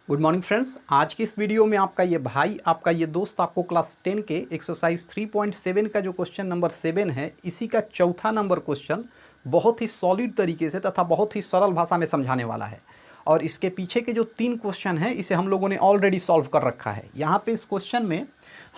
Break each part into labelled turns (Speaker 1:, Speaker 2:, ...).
Speaker 1: Good morning friends. आज की इस वीडियो में आपका ये भाई, आपका ये दोस्त आपको क्लास 10 के एक्सरसाइज 3.7 का जो क्वेश्चन नंबर 7 है, इसी का चौथा नंबर क्वेश्चन बहुत ही सॉलिड तरीके से तथा बहुत ही सरल भाषा में समझाने वाला है। और इसके पीछे के जो 3 क्वेश्चन हैं इसे हम लोगों ने ऑलरेडी सॉल्व कर रखा है। यहाँ पे इस क्वेश्चन में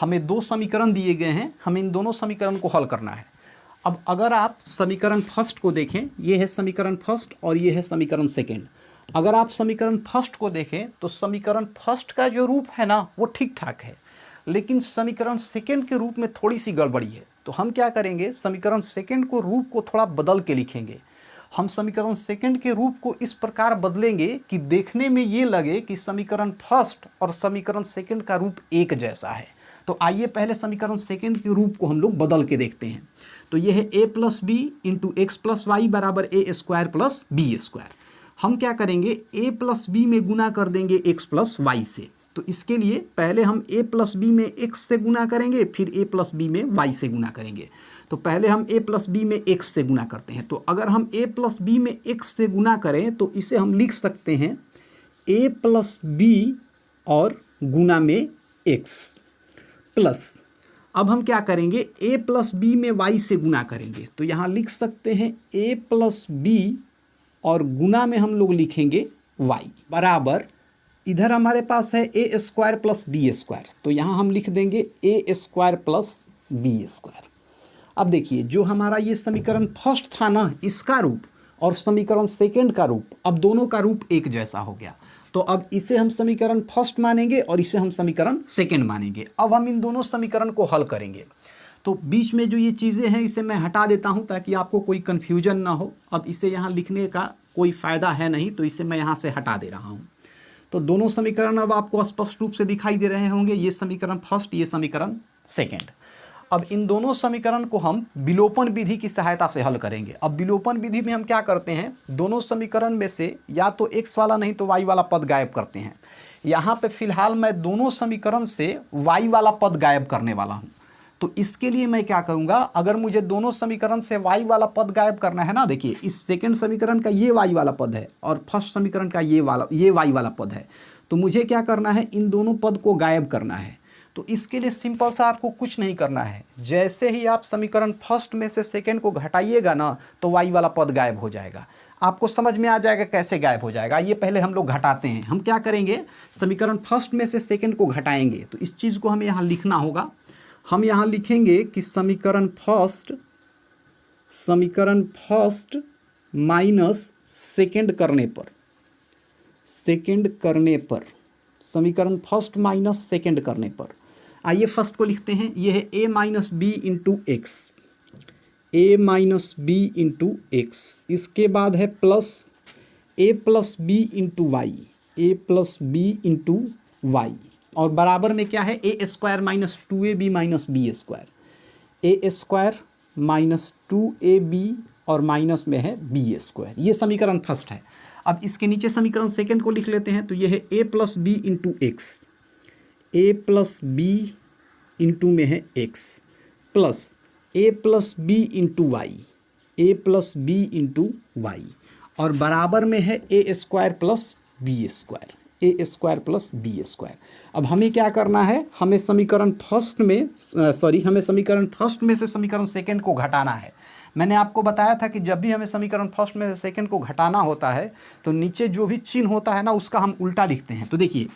Speaker 1: हमें 2 समीकरण दिए गए हैं, हमें इन दोनों समीकरण को हल करना है। अब अगर आप समीकरण फर्स्ट को देखें, ये है समीकरण फर्स्ट और ये है समीकरण सेकेंड। अगर आप समीकरण फर्स्ट को देखें तो समीकरण फर्स्ट का जो रूप है ना वो ठीक ठाक है, लेकिन समीकरण सेकेंड के रूप में थोड़ी सी गड़बड़ी है। तो हम क्या करेंगे, समीकरण सेकेंड को रूप को थोड़ा बदल के लिखेंगे। हम समीकरण सेकेंड के रूप को इस प्रकार बदलेंगे कि देखने में ये लगे कि समीकरण फर्स्ट और समीकरण सेकेंड का रूप एक जैसा है। तो आइए पहले समीकरण सेकेंड के रूप को हम लोग बदल के देखते हैं। तो ये है a plus B into x plus y बराबर a square plus b square. हम क्या करेंगे, a प्लस बी में गुना कर देंगे x प्लस वाई से। तो इसके लिए पहले हम a प्लस बी में x से गुना करेंगे, फिर a प्लस बी में y से गुना करेंगे। तो पहले हम a प्लस बी में x से गुना करते हैं। तो अगर हम a प्लस बी में x से गुना करें तो इसे हम लिख सकते हैं a प्लस बी और गुना में x प्लस, अब हम क्या करेंगे, a प्लस बी में y से गुना करेंगे। तो यहाँ लिख सकते हैं a प्लस बी और गुना में हम लोग लिखेंगे y बराबर, इधर हमारे पास है a square plus b square, तो यहाँ हम लिख देंगे a square plus b square. अब देखिए, जो हमारा ये समीकरण फर्स्ट था ना, इसका रूप और समीकरण सेकेंड का रूप, अब दोनों का रूप एक जैसा हो गया। तो अब इसे हम समीकरण फर्स्ट मानेंगे और इसे हम समीकरण सेकेंड मानेंगे। अब हम इन दोनों समीकरण को हल करेंगे। तो बीच में जो ये चीज़ें हैं इसे मैं हटा देता हूं ताकि आपको कोई कन्फ्यूजन ना हो। अब इसे यहाँ लिखने का कोई फ़ायदा है नहीं, तो इसे मैं यहाँ से हटा दे रहा हूँ। तो दोनों समीकरण अब आपको स्पष्ट रूप से दिखाई दे रहे होंगे, ये समीकरण फर्स्ट, ये समीकरण सेकेंड। अब इन दोनों समीकरण को हम विलोपन विधि की सहायता से हल करेंगे। अब विलोपन विधि में हम क्या करते हैं, दोनों समीकरण में से या तो x वाला नहीं तो y वाला पद गायब करते हैं। यहाँ पे फिलहाल मैं दोनों समीकरण से y वाला पद गायब करने वाला हूँ। तो इसके लिए मैं क्या करूँगा, अगर मुझे दोनों समीकरण से y वाला पद गायब करना है ना, देखिए इस सेकेंड समीकरण का ये y वाला पद है और फर्स्ट समीकरण का ये y वाला पद है। तो मुझे क्या करना है, इन दोनों पद को गायब करना है। तो इसके लिए सिंपल सा आपको कुछ नहीं करना है, जैसे ही आप समीकरण फर्स्ट में से सेकेंड को घटाइएगा ना तो y वाला पद गायब हो जाएगा। आपको समझ में आ जाएगा कैसे गायब हो जाएगा। ये पहले हम लोग घटाते हैं। हम क्या करेंगे, समीकरण फर्स्ट में से सेकेंड को घटाएंगे। तो इस चीज़ को हमें यहाँ लिखना होगा। हम यहाँ लिखेंगे कि समीकरण फर्स्ट माइनस सेकेंड करने पर, समीकरण फर्स्ट माइनस सेकेंड करने पर, आइए फर्स्ट को लिखते हैं। ये है a minus B into x, a minus B into x. इसके बाद है plus a plus B into y, a plus B into y, और बराबर में क्या है, a square minus 2ab minus B square, a square minus 2ab और minus में है बी स्क्वायर। ये समीकरण फर्स्ट है। अब इसके नीचे समीकरण सेकेंड को लिख लेते हैं। तो ये है a plus B into x, a plus B into में है x plus a plus B into y, a plus B into y, और बराबर में है a square plus b square, A square plus b square. अब हमें क्या करना है, हमें समीकरण फर्स्ट में से समीकरण सेकेंड को घटाना है। मैंने आपको बताया था कि जब भी हमें समीकरण फर्स्ट में से सेकेंड को घटाना होता है तो नीचे जो भी चिन्ह होता है ना उसका हम उल्टा लिखते हैं। तो देखिए,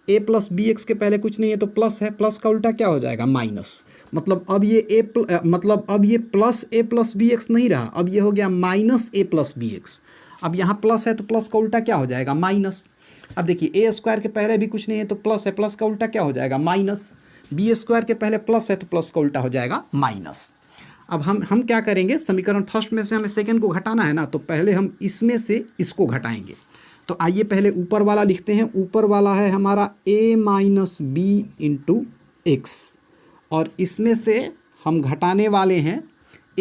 Speaker 1: a प्लस बी एक्स के पहले कुछ नहीं है तो प्लस है, प्लस का उल्टा क्या हो जाएगा, माइनस। मतलब अब ये plus a plus b x नहीं रहा, अब ये हो गया minus a plus b x. अब यहाँ प्लस है तो प्लस का उल्टा क्या हो जाएगा, माइनस। अब देखिए, a स्क्वायर के पहले भी कुछ नहीं है तो प्लस है, प्लस का उल्टा क्या हो जाएगा, माइनस। बी स्क्वायर के पहले प्लस है तो प्लस का उल्टा हो जाएगा माइनस। अब हम क्या करेंगे, समीकरण फर्स्ट में से हमें सेकेंड को घटाना है ना, तो पहले हम इसमें से इसको घटाएंगे। तो आइए पहले ऊपर वाला लिखते हैं। ऊपर वाला है हमारा a minus B into x, और इसमें से हम घटाने वाले हैं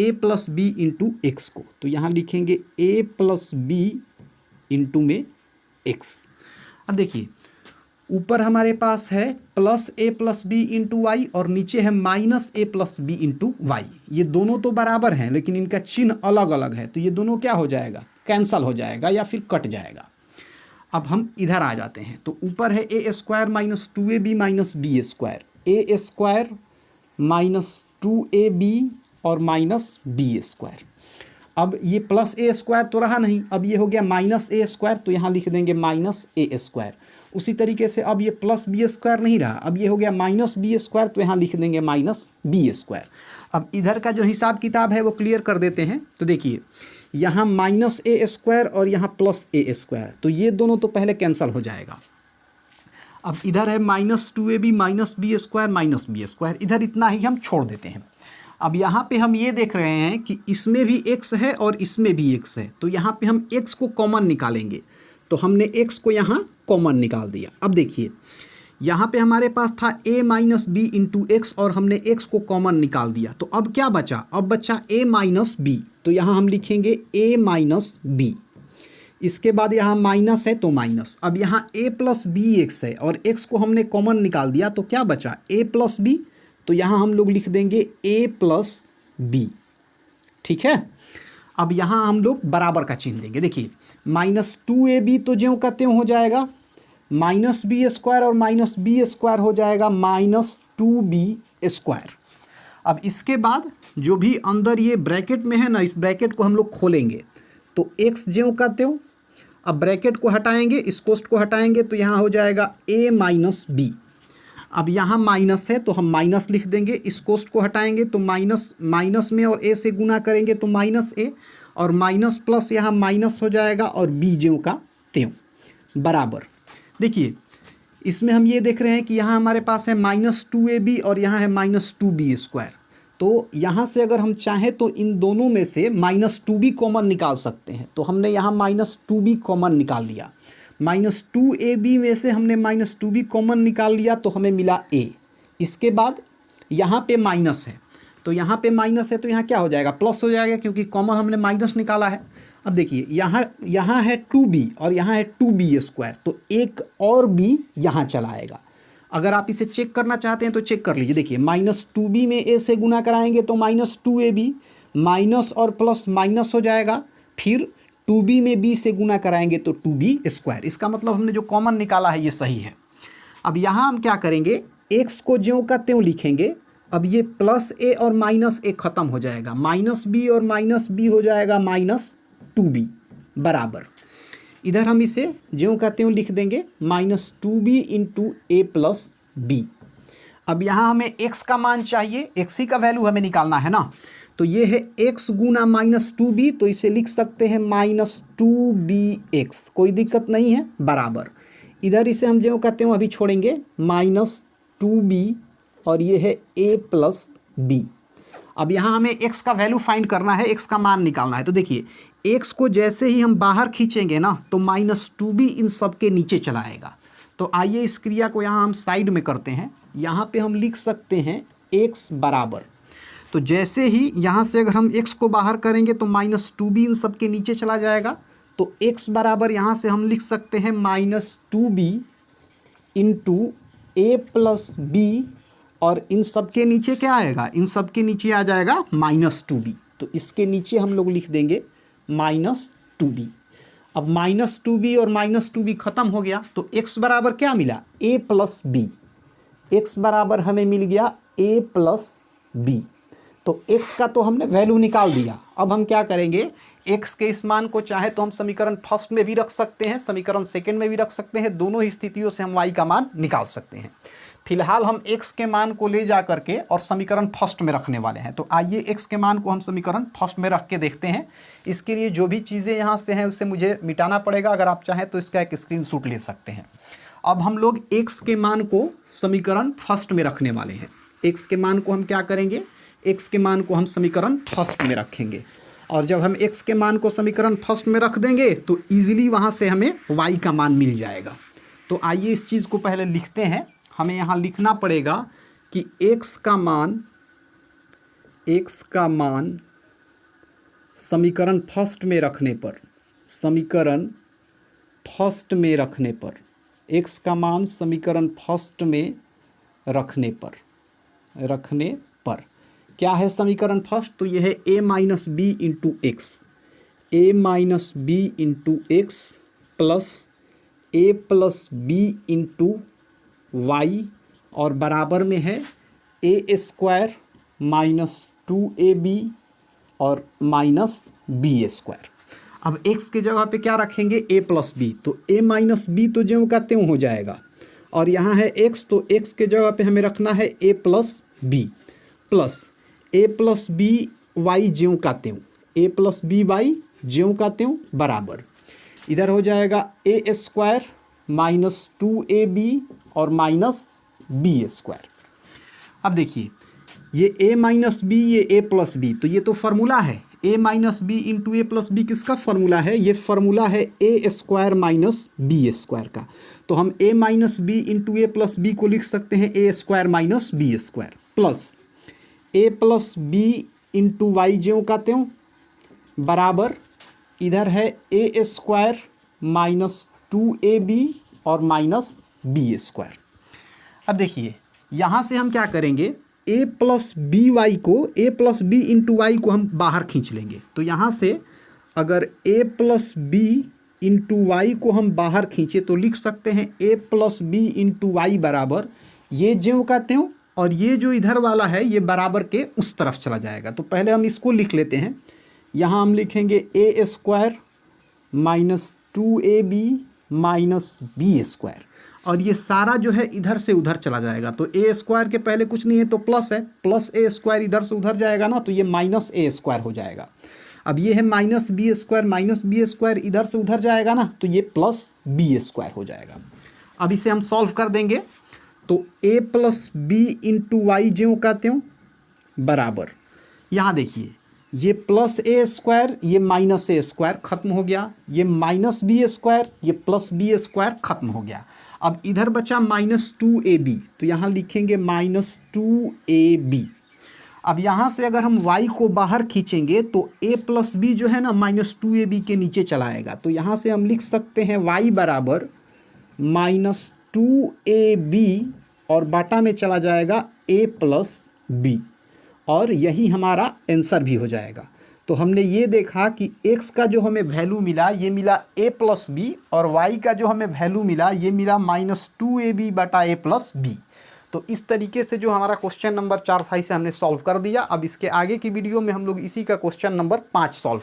Speaker 1: a plus B into x को। तो यहाँ लिखेंगे a प्लस बी इंटू में x। अब देखिए, ऊपर हमारे पास है plus a plus B into y और नीचे है minus a plus B into y. ये दोनों तो बराबर हैं लेकिन इनका चिन्ह अलग अलग है, तो ये दोनों क्या हो जाएगा, कैंसल हो जाएगा या फिर कट जाएगा। अब हम इधर आ जाते हैं, तो ऊपर है ए square minus 2ab minus B square, ए स्क्वायर माइनस 2ab और माइनस बी स्क्वायर। अब ये प्लस ए स्क्वायर तो रहा नहीं, अब ये हो गया माइनस ए स्क्वायर, तो यहाँ लिख देंगे माइनस ए स्क्वायर। उसी तरीके से अब ये प्लस बी स्क्वायर नहीं रहा, अब ये हो गया माइनस बी स्क्वायर, तो यहाँ लिख देंगे माइनस बी स्क्वायर। अब इधर का जो हिसाब किताब है वो क्लियर कर देते हैं। तो देखिए यहाँ माइनस ए स्क्वायर और यहाँ प्लस ए स्क्वायर, तो ये दोनों तो पहले कैंसिल हो जाएगा। अब इधर है minus 2ab minus B square minus B square, इधर इतना ही हम छोड़ देते हैं। अब यहाँ पे हम ये देख रहे हैं कि इसमें भी x है और इसमें भी x है, तो यहाँ पे हम x को कॉमन निकालेंगे, तो हमने x को यहाँ कॉमन निकाल दिया। अब देखिए यहाँ पे हमारे पास था a minus B into x और हमने x को कॉमन निकाल दिया, तो अब क्या बचा, अब बचा a माइनस बी, तो यहाँ हम लिखेंगे a माइनस बी। इसके बाद यहाँ माइनस है तो माइनस, अब यहाँ a प्लस बी एक्स है और x को हमने कॉमन निकाल दिया, तो क्या बचा a प्लस बी, तो यहाँ हम लोग लिख देंगे a प्लस बी। ठीक है, अब यहाँ हम लोग बराबर का चिन्ह देंगे। देखिए माइनस 2ab तो ज्यों का त्यों हो जाएगा, माइनस बी स्क्वायर और माइनस बी स्क्वायर हो जाएगा माइनस 2b स्क्वायर। अब इसके बाद जो भी अंदर ये ब्रैकेट में है ना, इस ब्रैकेट को हम लोग खोलेंगे, तो x ज्यों का त्यों, अब ब्रैकेट को हटाएंगे, इस कोष्ट को हटाएंगे, तो यहाँ हो जाएगा a माइनस बी। अब यहाँ माइनस है तो हम माइनस लिख देंगे, इस कोष्ट को हटाएंगे तो माइनस, माइनस में और a से गुना करेंगे तो माइनस a, और माइनस प्लस यहाँ माइनस हो जाएगा और b ज्यों का त्यों बराबर। देखिए इसमें हम ये देख रहे हैं कि यहाँ हमारे पास है माइनस 2ab और यहाँ है माइनस 2b स्क्वायर, तो यहाँ से अगर हम चाहें तो इन दोनों में से माइनस 2b कॉमन निकाल सकते हैं, तो हमने यहाँ माइनस 2b कॉमन निकाल लिया। माइनस 2ab में से हमने माइनस 2b कॉमन निकाल लिया तो हमें मिला a। इसके बाद यहाँ पे माइनस है, तो यहाँ पे माइनस है तो यहाँ क्या हो जाएगा, प्लस हो जाएगा, क्योंकि कॉमन हमने माइनस निकाला है। अब देखिए यहाँ है 2b और यहाँ है 2b स्क्वायर, तो एक और b यहाँ चला आएगा। अगर आप इसे चेक करना चाहते हैं तो चेक कर लीजिए। देखिए माइनस 2b में a से गुना कराएंगे तो माइनस 2ab, माइनस और प्लस माइनस हो जाएगा, फिर 2b में b से गुना कराएंगे तो 2b स्क्वायर। इसका मतलब हमने जो कॉमन निकाला है ये सही है। अब यहाँ हम क्या करेंगे, x को ज्यों का त्यों लिखेंगे। अब ये प्लस a और माइनस a ख़त्म हो जाएगा, माइनस b और माइनस b हो जाएगा माइनस 2b बराबर। इधर हम इसे ज्यों का त्यों लिख देंगे, minus 2b into a plus b। अब यहाँ हमें x का मान चाहिए, x ही का वैल्यू हमें निकालना है ना, तो ये है x गुना माइनस 2b, तो इसे लिख सकते हैं माइनस 2bx, कोई दिक्कत नहीं है बराबर। इधर इसे हम ज्यों का त्यों अभी छोड़ेंगे, माइनस 2b और ये है a प्लस b। अब यहाँ हमें x का वैल्यू फाइंड करना है, x का मान निकालना है। तो देखिए x को जैसे ही हम बाहर खींचेंगे ना तो माइनस 2b इन सब के नीचे चला आएगा। तो आइए इस क्रिया को यहाँ हम साइड में करते हैं। यहाँ पे हम लिख सकते हैं x बराबर, तो जैसे ही यहाँ से अगर हम x को बाहर करेंगे तो माइनस 2b इन सब के नीचे चला जाएगा, तो x बराबर यहाँ से हम लिख सकते हैं minus 2b into a plus b, और इन सब के नीचे क्या आएगा, इन सब के नीचे आ जाएगा माइनस 2b, तो इसके नीचे हम लोग लिख देंगे माइनस 2b। अब माइनस 2b और माइनस 2b ख़त्म हो गया, तो x बराबर क्या मिला, a प्लस b। x बराबर हमें मिल गया a प्लस b। तो x का तो हमने वैल्यू निकाल दिया। अब हम क्या करेंगे, x के इस मान को चाहे तो हम समीकरण फर्स्ट में भी रख सकते हैं, समीकरण सेकंड में भी रख सकते हैं, दोनों ही स्थितियों से हम y का मान निकाल सकते हैं। फिलहाल हम x के मान को ले जा करके और समीकरण फर्स्ट में रखने वाले हैं। तो आइए x के मान को हम समीकरण फर्स्ट में रख के देखते हैं। इसके लिए जो भी चीज़ें यहाँ से हैं उसे मुझे मिटाना पड़ेगा, अगर आप चाहें तो इसका एक स्क्रीनशॉट ले सकते हैं। अब हम लोग x के मान को समीकरण फर्स्ट में रखने वाले हैं। x के मान को हम क्या करेंगे, x के मान को हम समीकरण फर्स्ट में रखेंगे, और जब हम x के मान को समीकरण फर्स्ट में रख देंगे तो ईजिली वहाँ से हमें y का मान मिल जाएगा। तो आइए इस चीज़ को पहले लिखते हैं। हमें यहाँ लिखना पड़ेगा कि x का मान समीकरण फर्स्ट में रखने पर, समीकरण फर्स्ट में रखने पर, x का मान समीकरण फर्स्ट में रखने पर क्या है समीकरण फर्स्ट, तो यह है a minus B into x, a minus B into x plus A plus B into y और बराबर में है ए स्क्वायर माइनस 2ab और माइनस बी स्क्वायर। अब x के जगह पे क्या रखेंगे, a प्लस बी, तो a माइनस बी तो ज्यों का त्यों हो जाएगा, और यहाँ है x, तो x के जगह पे हमें रखना है a plus b plus a plus B y ज्यों का त्यों, a प्लस बी वाई ज्यों का त्यों बराबर, इधर हो जाएगा ए स्क्वायर माइनस 2ab और माइनस बी स्क्वायर। अब देखिए ये a माइनस बी, ये a प्लस बी, तो ये तो फार्मूला है a minus B into A plus B, किसका फार्मूला है, ये फार्मूला है ए स्क्वायर माइनस बी स्क्वायर का। तो हम a minus B into A plus B को लिख सकते हैं A square minus B square plus A plus B into Y ज्यों का त्यों बराबर, इधर है ए स्क्वायर माइनस 2ab और माइनस बी स्क्वायर। अब देखिए यहाँ से हम क्या करेंगे, a प्लस बी वाई को, a plus B into Y को हम बाहर खींच लेंगे। तो यहाँ से अगर a plus B into Y को हम बाहर खींचे तो लिख सकते हैं a plus B into Y बराबर, ये ज्यों का त्यों और ये जो इधर वाला है ये बराबर के उस तरफ चला जाएगा। तो पहले हम इसको लिख लेते हैं, यहाँ हम लिखेंगे A square minus 2ab minus B square, और ये सारा जो है इधर से उधर चला जाएगा। तो ए स्क्वायर के पहले कुछ नहीं है तो प्लस है, प्लस ए स्क्वायर इधर से उधर जाएगा ना, तो ये माइनस ए स्क्वायर हो जाएगा। अब ये है माइनस बी स्क्वायर इधर से उधर जाएगा ना, तो ये प्लस बी स्क्वायर हो जाएगा। अब इसे हम सॉल्व कर देंगे, तो ए प्लस बी इंटू वाई ज्यों का त्यों बराबर, यहाँ देखिए ये प्लस ए स्क्वायर, ये माइनस ए स्क्वायर खत्म हो गया, ये माइनस बी स्क्वायर, ये प्लस बी स्क्वायर खत्म हो गया। अब इधर बचा माइनस 2ab, तो यहाँ लिखेंगे माइनस 2ab। अब यहाँ से अगर हम y को बाहर खींचेंगे तो a प्लस बी जो है ना माइनस 2ab के नीचे चला आएगा। तो यहाँ से हम लिख सकते हैं y बराबर माइनस 2ab और बाटा में चला जाएगा a प्लस बी, और यही हमारा आंसर भी हो जाएगा। तो हमने ये देखा कि x का जो हमें वैल्यू मिला ये मिला a प्लस बी, और y का जो हमें वैल्यू मिला ये मिला माइनस 2ab बटा a प्लस बी। तो इस तरीके से जो हमारा क्वेश्चन नंबर 4 था इसे हमने सॉल्व कर दिया। अब इसके आगे की वीडियो में हम लोग इसी का क्वेश्चन नंबर 5 सॉल्व